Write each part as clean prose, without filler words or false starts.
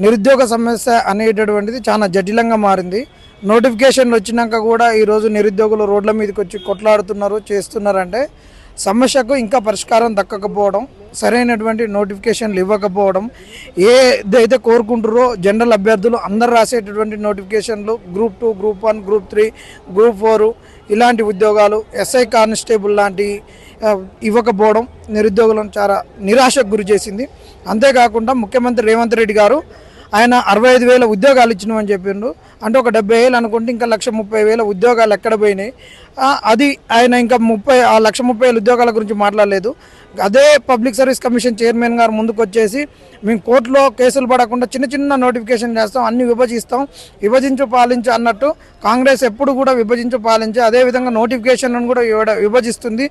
నిరుద్యోగ సమస్య అనేటటువంటిది చాలా జటిలంగా మారింది. నోటిఫికేషన్లు వచ్చినాక కూడా ఈరోజు నిరుద్యోగులు రోడ్ల మీదకి వచ్చి కొట్లాడుతున్నారు, చేస్తున్నారంటే సమస్యకు ఇంకా పరిష్కారం దక్కకపోవడం, సరైనటువంటి నోటిఫికేషన్లు ఇవ్వకపోవడం, ఏదైతే కోరుకుంటారో జనరల్ అభ్యర్థులు అందరు రాసేటటువంటి నోటిఫికేషన్లు గ్రూప్ 2, గ్రూప్ 1, గ్రూప్ 3, గ్రూప్ 4 ఇలాంటి ఉద్యోగాలు, ఎస్ఐ కానిస్టేబుల్ లాంటి ఇవ్వకపోవడం నిరుద్యోగులను చాలా నిరాశకు గురి చేసింది. అంతేకాకుండా ముఖ్యమంత్రి రేవంత్ రెడ్డి గారు ఆయన 65,000 ఉద్యోగాలు ఇచ్చినామని చెప్పిండు. అంటే ఒక 70,000 అనుకుంటే ఇంకా 1,30,000 ఉద్యోగాలు ఎక్కడ పోయినాయి? అది ఆయన ఇంకా 1,30,000 ఉద్యోగాల గురించి మాట్లాడలేదు. అదే పబ్లిక్ సర్వీస్ కమిషన్ చైర్మన్ గారు ముందుకు వచ్చేసి మేము కోర్టులో కేసులు పడకుండా చిన్న చిన్న నోటిఫికేషన్ చేస్తాం, అన్ని విభజిస్తాం, విభజించు పాలించు అన్నట్టు కాంగ్రెస్ ఎప్పుడు కూడా విభజించు పాలించి అదేవిధంగా నోటిఫికేషన్లను కూడా విభజిస్తుంది.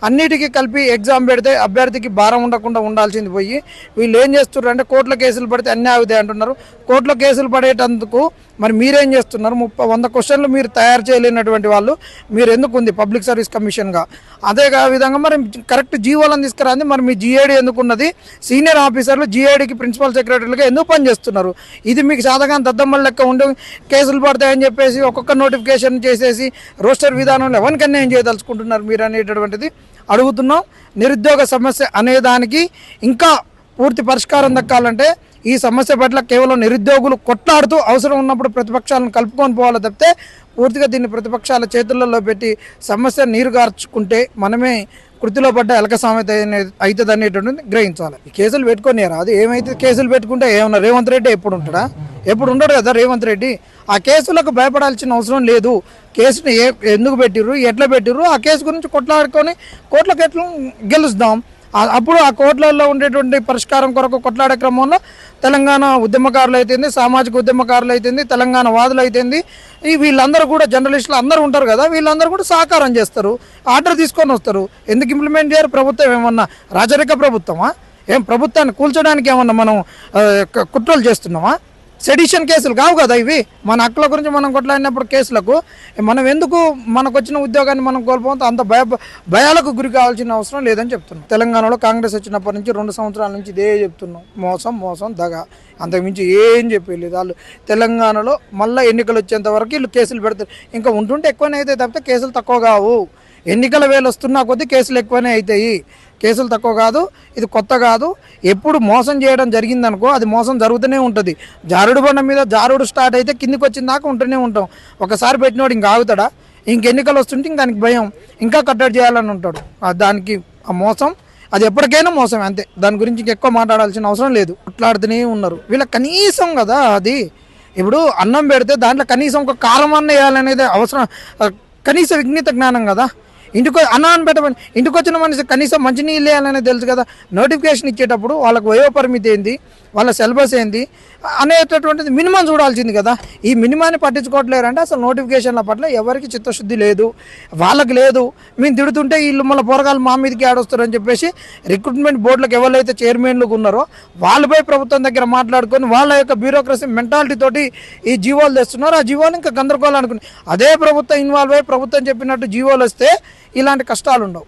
అన్నిటికీ కలిపి ఎగ్జామ్ పెడితే అభ్యర్థికి భారం ఉండకుండా ఉండాల్సింది పోయి వీళ్ళు ఏం చేస్తున్నారు అంటే కోర్టులో కేసులు పడితే అన్నీ అవుతాయి అంటున్నారు. కోర్టులో కేసులు పడేటందుకు మరి మీరేం చేస్తున్నారు? 100 క్వశ్చన్లు మీరు తయారు చేయలేనటువంటి వాళ్ళు మీరు ఎందుకు ఉంది పబ్లిక్ సర్వీస్ కమిషన్గా? అదే విధంగా మరి కరెక్ట్ జీవోలను తీసుకురాంది. మరి మీ జిఏడి ఎందుకున్నది? సీనియర్ ఆఫీసర్లు జిఏడికి ప్రిన్సిపల్ సెక్రటరీలుగా ఎందుకు పనిచేస్తున్నారు? ఇది మీకు సాధగానే దద్దమ్మల లెక్క ఉండి కేసులు పడతాయని చెప్పేసి ఒక్కొక్క నోటిఫికేషన్ చేసేసి రోస్టర్ విధానంలో ఎవరికి అన్యాయం చేయదలుచుకుంటున్నారు మీరు అనేటటువంటిది అడుగుతున్నాం. నిరుద్యోగ సమస్య అనేదానికి ఇంకా పూర్తి పరిష్కారం దక్కాలంటే ఈ సమస్య పట్ల కేవలం నిరుద్యోగులు కొట్లాడుతూ అవసరం ఉన్నప్పుడు ప్రతిపక్షాలను కలుపుకొని పోవాలి తప్పితే పూర్తిగా దీన్ని ప్రతిపక్షాల చేతులలో పెట్టి సమస్య నీరుగార్చుకుంటే మనమే కృతిలో పడ్డ ఎలక సామెత అవుతుంది అనేటువంటిది గ్రహించాలి. ఈ కేసులు పెట్టుకొని అది ఏమైతే కేసులు పెట్టుకుంటే ఏమన్నా రేవంత్ రెడ్డి ఎప్పుడు ఉంటాడా? ఎప్పుడు ఉండడు కదా రేవంత్ రెడ్డి. ఆ కేసులకు భయపడాల్సిన అవసరం లేదు. కేసుని ఎందుకు పెట్టిర్రు, ఎట్లా పెట్టిర్రు, ఆ కేసు గురించి కొట్లాడుకొని కోర్టులకు ఎట్లా గెలుస్తాం. అప్పుడు ఆ కోర్టులలో ఉండేటువంటి పరిష్కారం కొరకు కొట్లాడే క్రమంలో తెలంగాణ ఉద్యమకారులు అయితేంది, సామాజిక ఉద్యమకారులు అయితేంది, తెలంగాణ వాదులు అయితేంది, వీళ్ళందరూ కూడా జర్నలిస్టులు అందరూ ఉంటారు కదా, వీళ్ళందరూ కూడా సహకారం చేస్తారు, ఆర్డర్ తీసుకొని వస్తారు. ఎందుకు ఇంప్లిమెంట్ చేయరు? ప్రభుత్వం ఏమన్నా రాజరిక ప్రభుత్వమా? ఏం ప్రభుత్వాన్ని కూల్చడానికి ఏమన్నా మనం కుట్రలు చేస్తున్నామా? సెడిషన్ కేసులు కావు కదా ఇవి. మన హక్కుల గురించి మనం కొట్లాడినప్పుడు కేసులకు మనం ఎందుకు మనకు వచ్చిన ఉద్యోగాన్ని మనం కోల్పోతే అంత భయాలకు గురి కావాల్సిన అవసరం లేదని చెప్తున్నాం. తెలంగాణలో కాంగ్రెస్ వచ్చినప్పటి నుంచి 2 సంవత్సరాల నుంచి ఇదే చెప్తున్నాం, మోసం దగ, అంతకుమించి ఏం చెప్పలేదు. వాళ్ళు తెలంగాణలో మళ్ళీ ఎన్నికలు వచ్చేంత వరకు వీళ్ళు కేసులు పెడతారు. ఇంకా ఉంటుంటే ఎక్కువనే అవుతాయి తప్పితే కేసులు తక్కువ కావు. ఎన్నికల వేలు వస్తున్నా కొద్దీ కేసులు ఎక్కువనే అవుతాయి, కేసులు తక్కువ కాదు. ఇది కొత్త కాదు. ఎప్పుడు మోసం చేయడం జరిగిందనుకో అది మోసం జరుగుతూనే ఉంటుంది. జారుడు బండ మీద జారుడు స్టార్ట్ అయితే కిందికి వచ్చిన దాకా ఉంటూనే ఉంటాం. ఒకసారి పెట్టినోడు ఇంకా ఆగుతాడా? ఎన్నికలు వస్తుంటే ఇంక దానికి భయం, ఇంకా కట్టడి చేయాలని ఉంటాడు. దానికి ఆ మోసం అది ఎప్పటికైనా మోసం అంతే. దాని గురించి ఇంకెక్కువ మాట్లాడాల్సిన అవసరం లేదు. మాట్లాడుతూనే ఉన్నారు. వీళ్ళకి కనీసం కదా అది ఇప్పుడు అన్నం పెడితే దాంట్లో కనీసం ఒక కారం అన్న వేయాలనేది అవసరం, కనీస విజ్ఞత జ్ఞానం కదా. అన్నాన్ని పెట్టమని ఇంటికి వచ్చిన మనిషి కనీసం మంచినీళ్ళు వేయాలనేది తెలుసు కదా. నోటిఫికేషన్ ఇచ్చేటప్పుడు వాళ్ళకు వయోపరిమితి ఏంది, వాళ్ళ సిలబస్ ఏంది అనేటటువంటిది మినిమం చూడాల్సింది కదా. ఈ మినిమాన్ని పట్టించుకోవట్లేరంటే అసలు నోటిఫికేషన్ల పట్ల ఎవరికి చిత్తశుద్ధి లేదు, వాళ్ళకి లేదు. మేము తిడుతుంటే వీళ్ళు మళ్ళీ పోరగాళ్ళు మా మీదకి ఆడొస్తారని చెప్పేసి రిక్రూట్మెంట్ బోర్డులకు ఎవరైతే చైర్మన్లు ఉన్నారో వాళ్ళపై ప్రభుత్వం దగ్గర మాట్లాడుకొని వాళ్ళ యొక్క బ్యూరోక్రసీ మెంటాలిటీ తోటి ఈ జీవోలు తెస్తున్నారు. ఆ జీవోలు ఇంకా గందరగోళం అనుకుని అదే ప్రభుత్వం ఇన్వాల్వ్ అయ్యి ప్రభుత్వం చెప్పినట్టు జీవోలు వస్తే ఇలాంటి కష్టాలు ఉండవు.